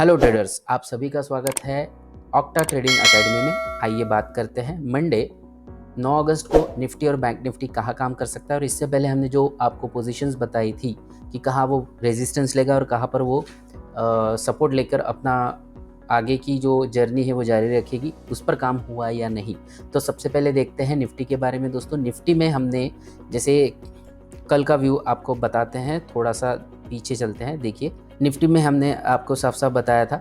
Hello traders, आप सभी का स्वागत है ऑक्टा ट्रेडिंग एकेडमी में। आइए बात करते हैं मंडे 9 अगस्त को निफ्टी और बैंक निफ्टी कहाँ काम कर सकता है। और इससे पहले हमने जो आपको पोजीशंस बताई थी कि कहाँ वो रेजिस्टेंस लेगा और कहाँ पर वो सपोर्ट लेकर अपना आगे की जो जर्नी है वो जारी रखेगी, उस पर काम हुआ या नहीं। तो सबसे पहले देखते हैं निफ्टी के बारे में। दोस्तों, निफ्टी में हमने जैसे कल का व्यू आपको बताते हैं, थोड़ा सा पीछे चलते हैं। देखिए, निफ्टी में हमने आपको साफ साफ बताया था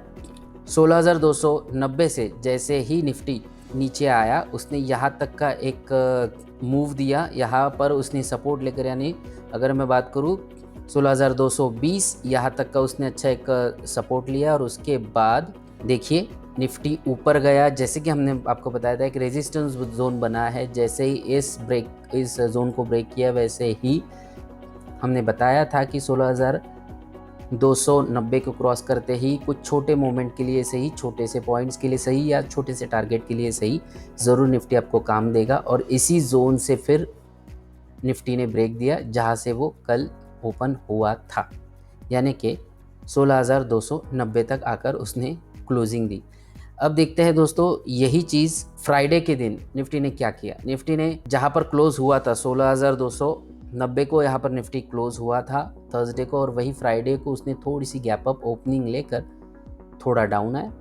16,290 से जैसे ही निफ्टी नीचे आया, उसने यहाँ तक का एक मूव दिया। यहाँ पर उसने सपोर्ट लेकर, यानी अगर मैं बात करूँ 16,220, यहाँ तक का उसने अच्छा एक सपोर्ट लिया। और उसके बाद देखिए निफ्टी ऊपर गया, जैसे कि हमने आपको बताया था एक रेजिस्टेंस जोन बना है। जैसे ही इस जोन को ब्रेक किया, वैसे ही हमने बताया था कि 16,290 को क्रॉस करते ही कुछ छोटे मोमेंट के लिए सही, छोटे से पॉइंट्स के लिए सही या छोटे से टारगेट के लिए सही, ज़रूर निफ्टी आपको काम देगा। और इसी जोन से फिर निफ्टी ने ब्रेक दिया जहां से वो कल ओपन हुआ था, यानी कि 16,290 तक आकर उसने क्लोजिंग दी। अब देखते हैं दोस्तों, यही चीज़ फ्राइडे के दिन निफ्टी ने क्या किया। निफ्टी ने जहां पर क्लोज हुआ था 16,290 को, यहाँ पर निफ्टी क्लोज हुआ था थर्सडे को, और वही फ्राइडे को उसने थोड़ी सी गैप अप ओपनिंग लेकर थोड़ा डाउन आया,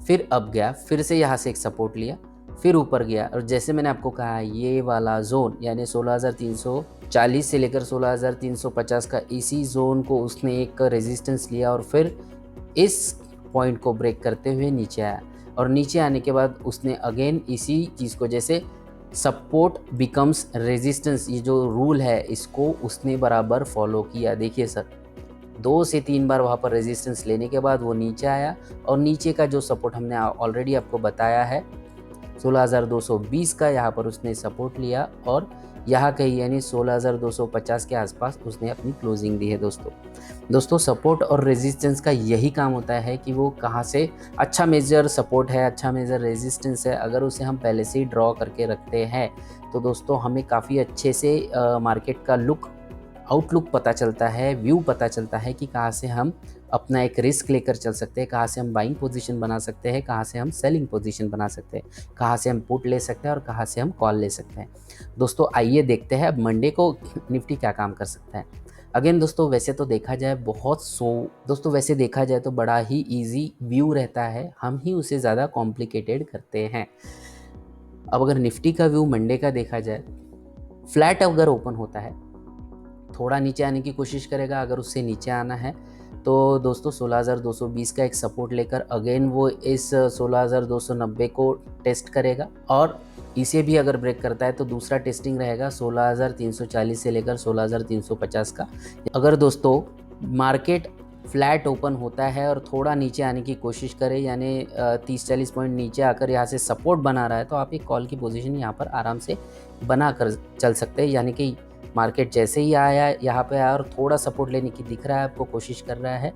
फिर अप गया, फिर से यहाँ से एक सपोर्ट लिया, फिर ऊपर गया। और जैसे मैंने आपको कहा, ये वाला जोन यानी 16,340 से लेकर 16,350 का, इसी जोन को उसने एक रेजिस्टेंस लिया और फिर इस पॉइंट को ब्रेक करते हुए नीचे आया। और नीचे आने के बाद उसने अगेन इसी चीज़ को, जैसे सपोर्ट बिकम्स रेजिस्टेंस, ये जो रूल है, इसको उसने बराबर फॉलो किया। देखिए सर, 2 से 3 बार वहाँ पर रेजिस्टेंस लेने के बाद वो नीचे आया, और नीचे का जो सपोर्ट हमने ऑलरेडी आपको बताया है 16,220 का, यहाँ पर उसने सपोर्ट लिया और यहाँ कहीं यानी 16,250 के आसपास उसने अपनी क्लोजिंग दी है। दोस्तों सपोर्ट और रेजिस्टेंस का यही काम होता है कि वो कहाँ से अच्छा मेजर सपोर्ट है, अच्छा मेजर रेजिस्टेंस है, अगर उसे हम पहले से ही ड्रॉ करके रखते हैं तो दोस्तों हमें काफ़ी अच्छे से मार्केट का आउटलुक पता चलता है, व्यू पता चलता है कि कहाँ से हम अपना एक रिस्क लेकर चल सकते हैं, कहाँ से हम बाइंग पोजीशन बना सकते हैं, कहाँ से हम सेलिंग पोजीशन बना सकते हैं, कहाँ से हम पुट ले सकते हैं और कहाँ से हम कॉल ले सकते हैं। दोस्तों आइए देखते हैं अब मंडे को निफ्टी क्या काम कर सकता है। अगेन दोस्तों, वैसे देखा जाए तो बड़ा ही इजी व्यू रहता है, हम ही उसे ज़्यादा कॉम्प्लिकेटेड करते हैं। अब अगर निफ्टी का व्यू मंडे का देखा जाए, फ्लैट अगर ओपन होता है, थोड़ा नीचे आने की कोशिश करेगा। अगर उससे नीचे आना है तो दोस्तों 16,220 का एक सपोर्ट लेकर अगेन वो इस 16,290 को टेस्ट करेगा, और इसे भी अगर ब्रेक करता है तो दूसरा टेस्टिंग रहेगा 16,340 से लेकर 16,350 का। अगर दोस्तों मार्केट फ्लैट ओपन होता है और थोड़ा नीचे आने की कोशिश करे, यानी 30-40 पॉइंट नीचे आकर यहाँ से सपोर्ट बना रहा है, तो आप एक कॉल की पोजीशन यहाँ पर आराम से बना कर चल सकते हैं। यानी कि मार्केट जैसे ही आया, यहाँ पे आया और थोड़ा सपोर्ट लेने की दिख रहा है आपको, कोशिश कर रहा है,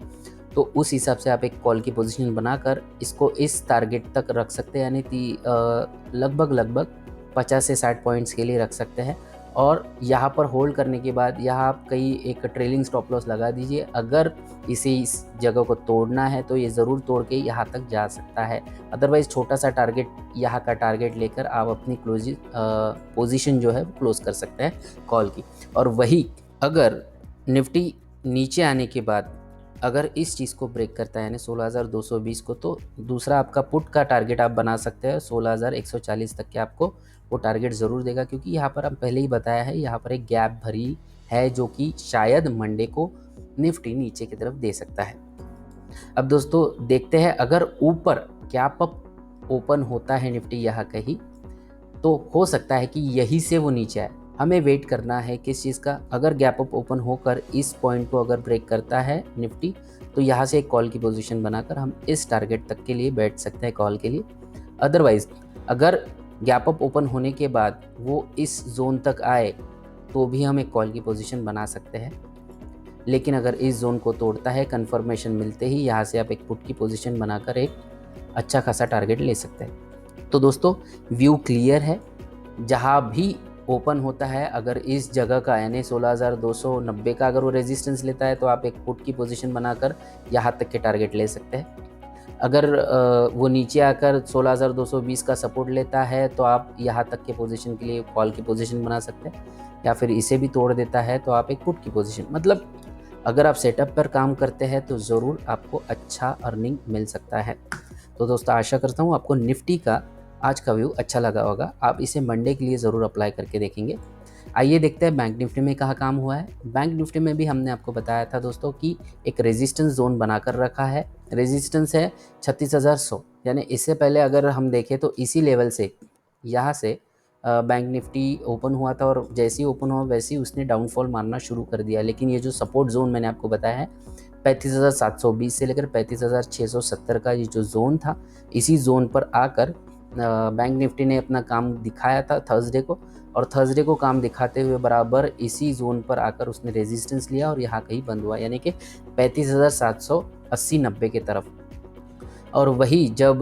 तो उस हिसाब से आप एक कॉल की पोजीशन बनाकर इसको इस टारगेट तक रख सकते हैं, यानी कि लगभग 50 से 60 पॉइंट्स के लिए रख सकते हैं। और यहाँ पर होल्ड करने के बाद यहाँ आप कहीं एक ट्रेलिंग स्टॉप लॉस लगा दीजिए। अगर इसे इस जगह को तोड़ना है तो ये ज़रूर तोड़ के यहाँ तक जा सकता है, अदरवाइज़ छोटा सा टारगेट, यहाँ का टारगेट लेकर आप अपनी पोजीशन जो है वो क्लोज कर सकते हैं कॉल की। और वही अगर निफ्टी नीचे आने के बाद अगर इस चीज़ को ब्रेक करता है यानी 16,220 को, तो दूसरा आपका पुट का टारगेट आप बना सकते हैं 16,140 तक के, आपको वो टारगेट ज़रूर देगा, क्योंकि यहाँ पर हम पहले ही बताया है, यहाँ पर एक गैप भरी है जो कि शायद मंडे को निफ्टी नीचे की तरफ दे सकता है। अब दोस्तों देखते हैं, अगर ऊपर गैप अप ओपन होता है निफ्टी यहाँ कहीं, तो हो सकता है कि यही से वो नीचे आए। हमें वेट करना है किस चीज़ का। अगर गैप अप ओपन होकर इस पॉइंट को अगर ब्रेक करता है निफ्टी, तो यहाँ से एक कॉल की पोजीशन बनाकर हम इस टारगेट तक के लिए बैठ सकते हैं कॉल के लिए। अदरवाइज अगर गैप अप ओपन होने के बाद वो इस जोन तक आए तो भी हम एक कॉल की पोजीशन बना सकते हैं। लेकिन अगर इस जोन को तोड़ता है, कंफर्मेशन मिलते ही यहाँ से आप एक पुट की पोजीशन बनाकर एक अच्छा खासा टारगेट ले सकते हैं। तो दोस्तों व्यू क्लियर है, जहाँ भी ओपन होता है, अगर इस जगह का यानी 16,290 का अगर वो रेजिस्टेंस लेता है तो आप एक पुट की पोजीशन बनाकर यहाँ तक के टारगेट ले सकते हैं। अगर वो नीचे आकर 16,220 का सपोर्ट लेता है तो आप यहाँ तक के पोजीशन के लिए कॉल की पोजीशन बना सकते हैं, या फिर इसे भी तोड़ देता है तो आप एक पुट की पोजीशन, मतलब अगर आप सेटअप पर काम करते हैं तो ज़रूर आपको अच्छा अर्निंग मिल सकता है। तो दोस्तों आशा करता हूँ आपको निफ्टी का आज का व्यू अच्छा लगा होगा। आप इसे मंडे के लिए ज़रूर अप्लाई करके देखेंगे। आइए देखते हैं बैंक निफ्टी में कहाँ काम हुआ है। बैंक निफ्टी में भी हमने आपको बताया था दोस्तों कि एक रेजिस्टेंस जोन बनाकर रखा है। रेजिस्टेंस है 36,100, यानी इससे पहले अगर हम देखें तो इसी लेवल से यहाँ से बैंक निफ्टी ओपन हुआ था और जैसे ही ओपन हुआ वैसे ही उसने डाउनफॉल मारना शुरू कर दिया। लेकिन ये जो सपोर्ट जोन मैंने आपको बताया है 35,720 से लेकर 35,670 का ये जो जोन था, इसी जोन पर आकर बैंक निफ्टी ने अपना काम दिखाया था थर्सडे को, और थर्सडे को काम दिखाते हुए बराबर इसी जोन पर आकर उसने रेजिस्टेंस लिया और यहाँ कहीं बंद हुआ, यानी कि 35,780-90 की तरफ। और वही जब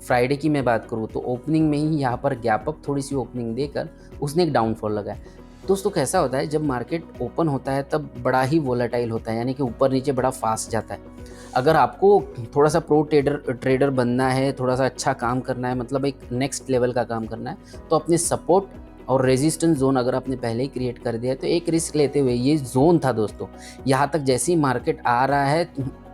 फ्राइडे की मैं बात करूँ तो ओपनिंग में ही यहाँ पर गैप अप थोड़ी सी ओपनिंग देकर उसने एक डाउनफॉल लगाया। दोस्तों कैसा होता है, जब मार्केट ओपन होता है तब बड़ा ही वोलेटाइल होता है, यानी कि ऊपर नीचे बड़ा फास्ट जाता है। अगर आपको थोड़ा सा प्रो ट्रेडर बनना है, थोड़ा सा अच्छा काम करना है, मतलब एक नेक्स्ट लेवल का काम करना है, तो अपने सपोर्ट और रेजिस्टेंस जोन अगर आपने पहले ही क्रिएट कर दिया है तो एक रिस्क लेते हुए, ये जोन था दोस्तों, यहाँ तक जैसे ही मार्केट आ रहा है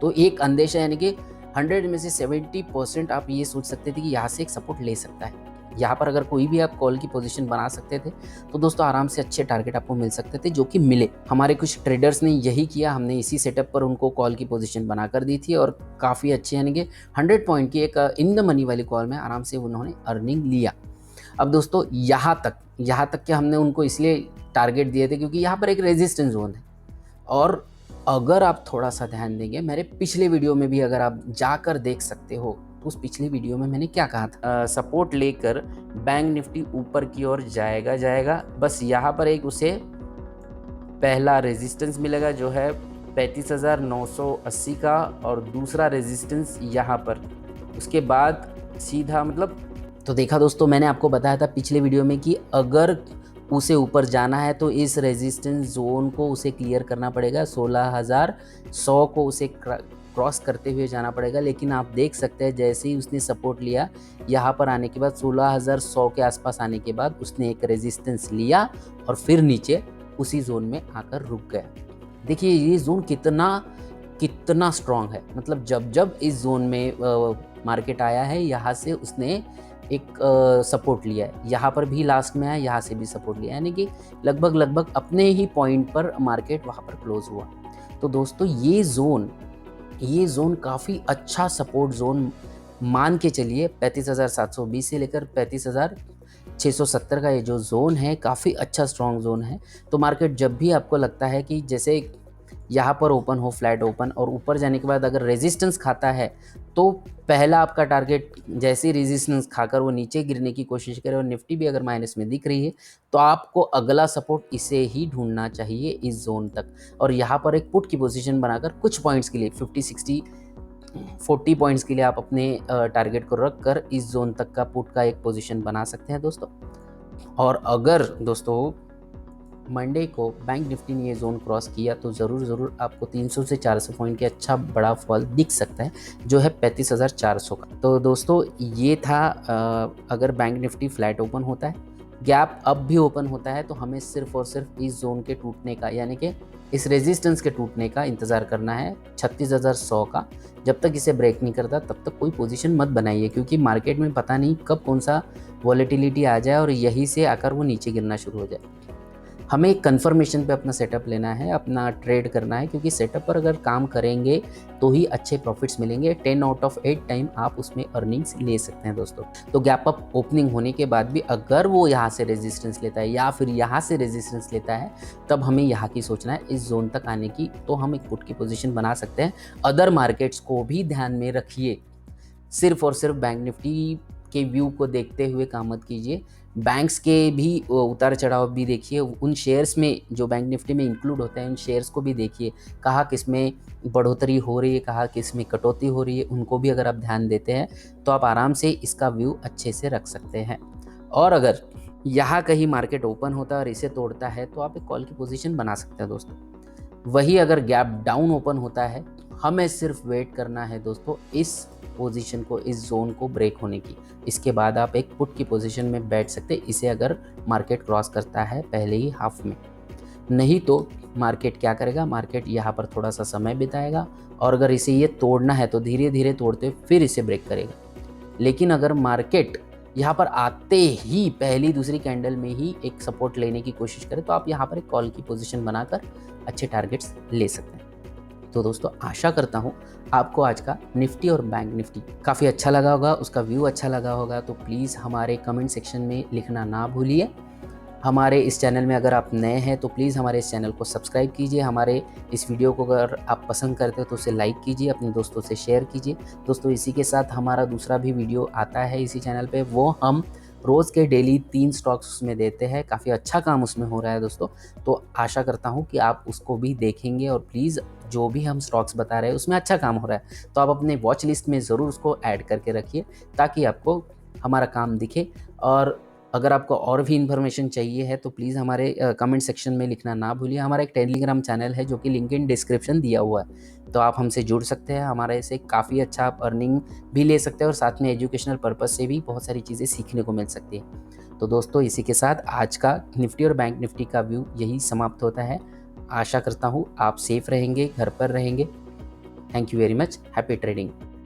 तो एक अंदेशा, यानी कि 100 में से 70% आप ये सोच सकते थे कि यहाँ से एक सपोर्ट ले सकता है। यहाँ पर अगर कोई भी आप कॉल की पोजीशन बना सकते थे तो दोस्तों आराम से अच्छे टारगेट आपको मिल सकते थे, जो कि मिले। हमारे कुछ ट्रेडर्स ने यही किया, हमने इसी सेटअप पर उनको कॉल की पोजीशन बना कर दी थी और काफ़ी अच्छी, यानी कि 100 पॉइंट की एक इन द मनी वाली कॉल में आराम से उन्होंने अर्निंग लिया। अब दोस्तों यहाँ तक के हमने उनको इसलिए टारगेट दिए थे क्योंकि यहाँ पर एक रेजिस्टेंस जोन है। और अगर आप थोड़ा सा ध्यान देंगे, मेरे पिछले वीडियो में भी अगर आप जाकर देख सकते हो तो उस पिछले वीडियो में मैंने क्या कहा था, सपोर्ट लेकर बैंक निफ्टी ऊपर की ओर जाएगा। बस यहाँ पर एक उसे पहला रेजिस्टेंस मिलेगा जो है 35,980 का, और दूसरा रेजिस्टेंस यहाँ पर, उसके बाद सीधा मतलब। तो देखा दोस्तों, मैंने आपको बताया था पिछले वीडियो में कि अगर उसे ऊपर जाना है तो इस रेजिस्टेंस जोन को उसे क्लियर करना पड़ेगा, 16,100 को उसे क्रॉस करते हुए जाना पड़ेगा। लेकिन आप देख सकते हैं जैसे ही उसने सपोर्ट लिया, यहाँ पर आने के बाद 16,100 के आसपास आने के बाद उसने एक रेजिस्टेंस लिया और फिर नीचे उसी जोन में आकर रुक गया। देखिए ये जोन कितना स्ट्रांग है, मतलब जब इस जोन में मार्केट आया है, यहाँ से उसने एक सपोर्ट लिया है, यहाँ पर भी लास्ट में आया, यहाँ से भी सपोर्ट लिया, यानी कि लगभग अपने ही पॉइंट पर मार्केट वहाँ पर क्लोज हुआ। तो दोस्तों ये जोन काफ़ी अच्छा सपोर्ट जोन मान के चलिए। 35,720 से लेकर 35,670 का ये जो जोन है काफ़ी अच्छा स्ट्रॉन्ग जोन है। तो मार्केट जब भी आपको लगता है कि जैसे यहाँ पर ओपन हो, फ्लैट ओपन, और ऊपर जाने के बाद अगर रेजिस्टेंस खाता है तो पहला आपका टारगेट जैसे ही रेजिस्टेंस खाकर वो नीचे गिरने की कोशिश करे और निफ्टी भी अगर माइनस में दिख रही है तो आपको अगला सपोर्ट इसे ही ढूंढना चाहिए, इस जोन तक। और यहाँ पर एक पुट की पोजीशन बनाकर कुछ पॉइंट्स के लिए 50, 60, 40 पॉइंट्स के लिए आप अपने टारगेट को रख कर इस जोन तक का पुट का एक पोजीशन बना सकते हैं दोस्तों। और अगर दोस्तों मंडे को बैंक निफ्टी ने ये जोन क्रॉस किया तो ज़रूर आपको 300 से 400 पॉइंट के अच्छा बड़ा फॉल दिख सकता है, जो है 35,400 का। तो दोस्तों ये था, अगर बैंक निफ्टी फ्लैट ओपन होता है, गैप अप भी ओपन होता है, तो हमें सिर्फ और सिर्फ इस जोन के टूटने का, यानी कि इस रेजिस्टेंस के टूटने का इंतज़ार करना है 36,100 का। जब तक इसे ब्रेक नहीं करता तब तक कोई पोजीशन मत बनाइए, क्योंकि मार्केट में पता नहीं कब कौन सा वॉलेटिलिटी आ जाए और यहीं से आकर वो नीचे गिरना शुरू हो जाए। हमें एक कन्फर्मेशन पे अपना सेटअप लेना है, अपना ट्रेड करना है, क्योंकि सेटअप पर अगर काम करेंगे तो ही अच्छे प्रॉफिट्स मिलेंगे। 10 आउट ऑफ 8 टाइम आप उसमें अर्निंग्स ले सकते हैं दोस्तों। तो गैप अप ओपनिंग होने के बाद भी अगर वो यहाँ से रेजिस्टेंस लेता है या फिर यहाँ से रेजिस्टेंस लेता है, तब हमें यहाँ की सोचना है, इस जोन तक आने की, तो हम एक पुट की पोजीशन बना सकते हैं। अदर मार्केट्स को भी ध्यान में रखिए, सिर्फ और सिर्फ बैंक निफ्टी के व्यू को देखते हुए काम मत कीजिए। बैंक्स के भी उतार चढ़ाव भी देखिए, उन शेयर्स में जो बैंक निफ्टी में इंक्लूड होते हैं उन शेयर्स को भी देखिए, कहाँ किस में बढ़ोतरी हो रही है, कहाँ किस में कटौती हो रही है, उनको भी अगर आप ध्यान देते हैं तो आप आराम से इसका व्यू अच्छे से रख सकते हैं। और अगर यहाँ कहीं मार्केट ओपन होता है और इसे तोड़ता है तो आप एक कॉल की पोजीशन बना सकते हैं दोस्तों। वही अगर गैप डाउन ओपन होता है, हमें सिर्फ वेट करना है दोस्तों इस पोजीशन को, इस जोन को ब्रेक होने की। इसके बाद आप एक पुट की पोजीशन में बैठ सकते हैं, इसे अगर मार्केट क्रॉस करता है पहले ही हाफ में। नहीं तो मार्केट क्या करेगा, मार्केट यहाँ पर थोड़ा सा समय बिताएगा और अगर इसे ये तोड़ना है तो धीरे धीरे तोड़ते हुए फिर इसे ब्रेक करेगा। लेकिन अगर मार्केट यहाँ पर आते ही पहली दूसरी कैंडल में ही एक सपोर्ट लेने की कोशिश करे तो आप यहाँ पर एक कॉल की पोजीशन बनाकर अच्छे टारगेट्स ले सकते हैं। तो दोस्तों आशा करता हूँ आपको आज का निफ्टी और बैंक निफ्टी काफ़ी अच्छा लगा होगा, उसका व्यू अच्छा लगा होगा। तो प्लीज़ हमारे कमेंट सेक्शन में लिखना ना भूलिए। हमारे इस चैनल में अगर आप नए हैं तो प्लीज़ हमारे इस चैनल को सब्सक्राइब कीजिए। हमारे इस वीडियो को अगर आप पसंद करते हो तो उसे लाइक कीजिए, अपने दोस्तों से शेयर कीजिए। दोस्तों इसी के साथ हमारा दूसरा भी वीडियो आता है इसी चैनल पे, वो हम रोज़ के डेली 3 स्टॉक्स उसमें देते हैं। काफ़ी अच्छा काम उसमें हो रहा है दोस्तों। तो आशा करता हूँ कि आप उसको भी देखेंगे और प्लीज़ जो भी हम स्टॉक्स बता रहे हैं उसमें अच्छा काम हो रहा है तो आप अपने वॉच लिस्ट में ज़रूर उसको ऐड करके रखिए ताकि आपको हमारा काम दिखे। और अगर आपको और भी इन्फॉर्मेशन चाहिए है तो प्लीज़ हमारे कमेंट सेक्शन में लिखना ना भूलिए। हमारा एक टेलीग्राम चैनल है जो कि लिंक इन डिस्क्रिप्शन दिया हुआ है, तो आप हमसे जुड़ सकते हैं। हमारे से काफ़ी अच्छा आप अर्निंग भी ले सकते हैं और साथ में एजुकेशनल पर्पज़ से भी बहुत सारी चीज़ें सीखने को मिल सकती है। तो दोस्तों इसी के साथ आज का निफ्टी और बैंक निफ्टी का व्यू यही समाप्त होता है। आशा करता हूँ आप सेफ रहेंगे, घर पर रहेंगे। Thank you very much. Happy trading.